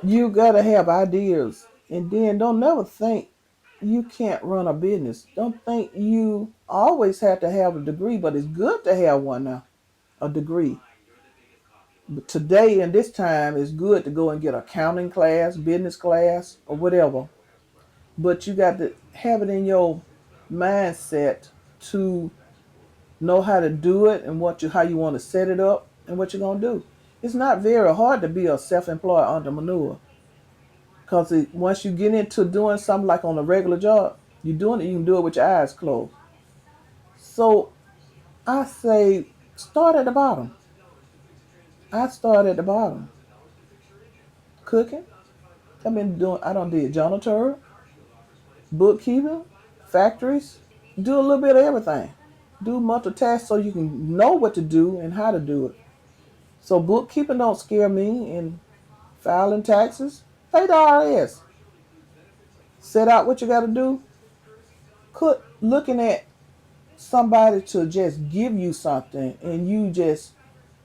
You gotta have ideas, and then don't never think you can't run a business. Don't think you always have to have a degree, but it's good to have one now, a degree. But today and this time, it's good to go and get accounting class, business class, or whatever. But you got to have it in your mindset to know how to do it and how you want to set it up and what you're gonna do. It's not very hard to be a self-employed entrepreneur because once you get into doing something like on a regular job, you're doing it. You can do it with your eyes closed. So I say start at the bottom. I start at the bottom, cooking. I've been doing. I don't did janitor, bookkeeping, factories. Do a little bit of everything. Do multitask so you can know what to do and how to do it. So bookkeeping don't scare me, and filing taxes, pay the IRS. Set out what you got to do. Quit looking at somebody to just give you something and you just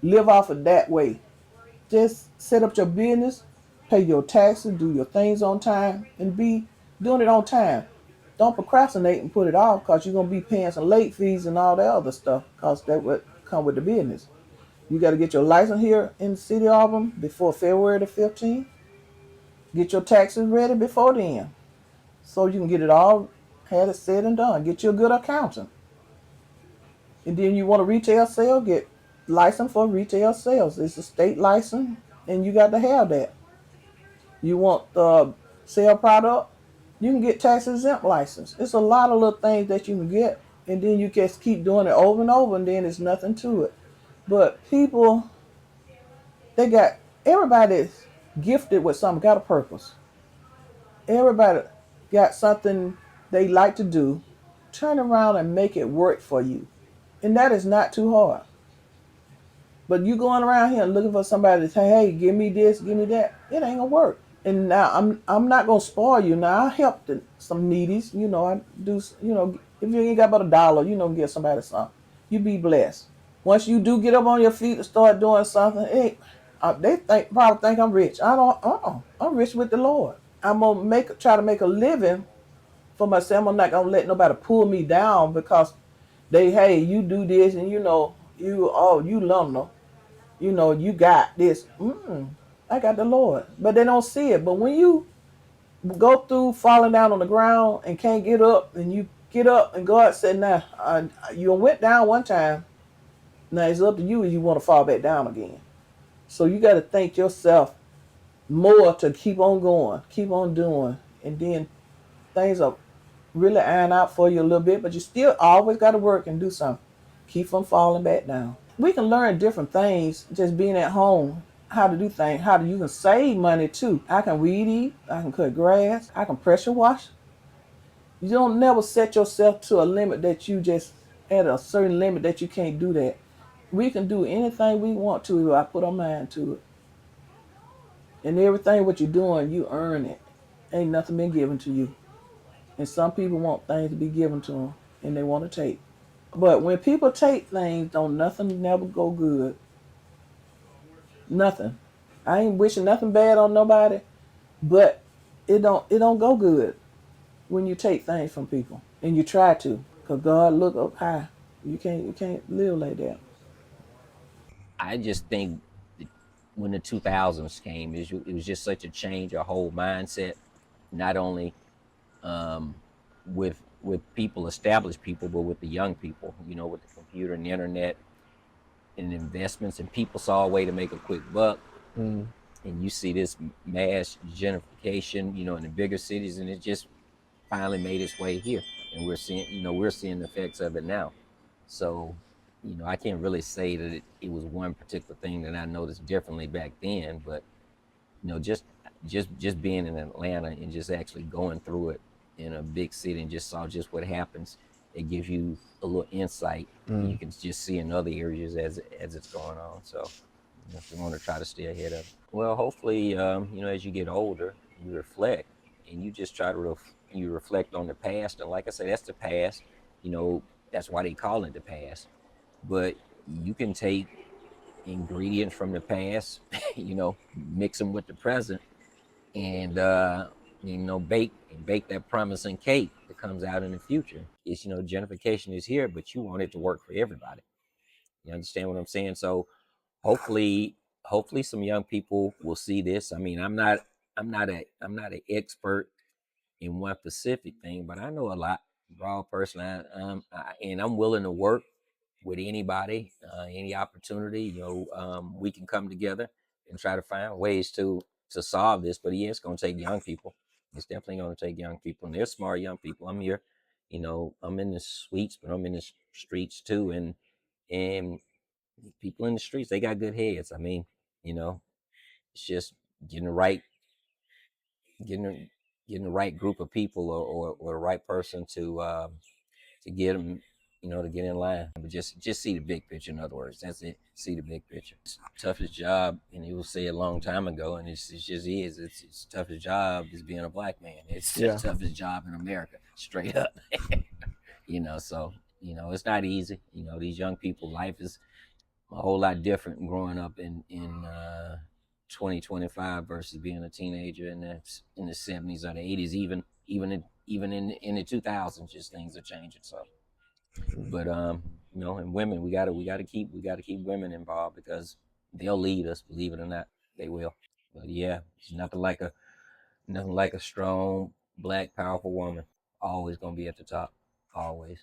live off of that way. Just set up your business, pay your taxes, do your things on time, and be doing it on time. Don't procrastinate and put it off because you're gonna be paying some late fees and all that other stuff because that would come with the business. You got to get your license here in the city of Auburn before February the 15th. Get your taxes ready before then so you can get it all had it said and done. Get you a good accountant. And then you want a retail sale, get license for retail sales. It's a state license and you got to have that. You want the sell product, you can get tax exempt license. It's a lot of little things that you can get and then you just keep doing it over and over and then it's nothing to it. But people, they got everybody's gifted with something, got a purpose. Everybody got something they like to do. Turn around and make it work for you. And that is not too hard. But you going around here looking for somebody to say, hey, give me this, give me that. It ain't gonna work. And now I'm not gonna spoil you. Now I help some needies. I do. If you ain't got but $1, give somebody something. You be blessed. Once you do get up on your feet and start doing something, hey, they probably think I'm rich. I don't. I'm rich with the Lord. I'm gonna try to make a living for myself. I'm not gonna let nobody pull me down because hey, you do this and you lumber, you got this. I got the Lord, but they don't see it. But when you go through falling down on the ground and can't get up, and you get up, and God said, "Now, you went down one time. Now it's up to you if you want to fall back down again." So you got to thank yourself more to keep on going, keep on doing, and then things are really iron out for you a little bit, but you still always got to work and do something. Keep from falling back down. We can learn different things just being at home, how to do things, you can save money too. I can weed eat, I can cut grass, I can pressure wash. You don't never set yourself to a limit that you just at a certain limit that you can't do that. We can do anything we want to if I put our mind to it. And everything what you're doing, you earn it. Ain't nothing been given to you. And some people want things to be given to them and they want to take. But when people take things, don't nothing never go good. Nothing. I ain't wishing nothing bad on nobody, but it don't go good when you take things from people and you try to, cause God look up high. You can't live like that. I just think that when the 2000s came, it was just such a change, a whole mindset, not only um, with people, established people, but with the young people. With the computer and the internet and investments, and people saw a way to make a quick buck. Mm. And you see this mass gentrification, in the bigger cities, and it just finally made its way here, and we're seeing the effects of it now. So, I can't really say that it was one particular thing that I noticed differently back then, but just being in Atlanta and just actually going through it in a big city and just saw just what happens. It gives you a little insight, and Mm. you can just see in other areas as it's going on. So, if you want to try to stay ahead of it. Well, hopefully, as you get older, you reflect and you just try to you reflect on the past. And like I said, that's the past. That's why they call it the past. But you can take ingredients from the past, mix them with the present, and bake that promising cake that comes out in the future. It's gentrification is here, but you want it to work for everybody. You understand what I'm saying? So hopefully some young people will see this. I mean, I'm not an expert in one specific thing, but I know a lot. Broad person, and I'm willing to work with anybody, any opportunity. We can come together and try to find ways to solve this. But yeah, it's going to take young people. It's definitely going to take young people, and they're smart young people. I'm here, I'm in the suites, but I'm in the streets too, and people in the streets, they got good heads. I mean, you know, it's just getting the right getting the, getting the right group of people, or the right person to get them, to get in line. But just see the big picture. In other words, that's it. See the big picture. It's toughest job, and he will say a long time ago, and it just is. It's toughest job is being a black man. It's the Yeah. toughest job in America, straight up. So it's not easy. These young people, life is a whole lot different growing up in 2025 versus being a teenager in the 70s or the 80s, even in the 2000s. Just things are changing. So, but and women, we got to keep women involved, because they'll lead us. Believe it or not, they will. But yeah, it's nothing like a strong black powerful woman. Always gonna be at the top. Always.